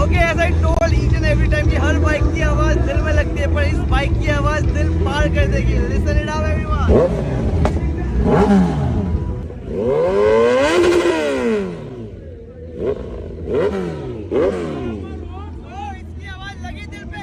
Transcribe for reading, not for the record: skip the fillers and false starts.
Okay ऐसा ही toll each and every time की हर बाइक की आवाज दिल में लगती है, पर इस बाइक की आवाज दिल पार कर देगी। Listen it up everyone. इसकी आवाज लगी दिल पे।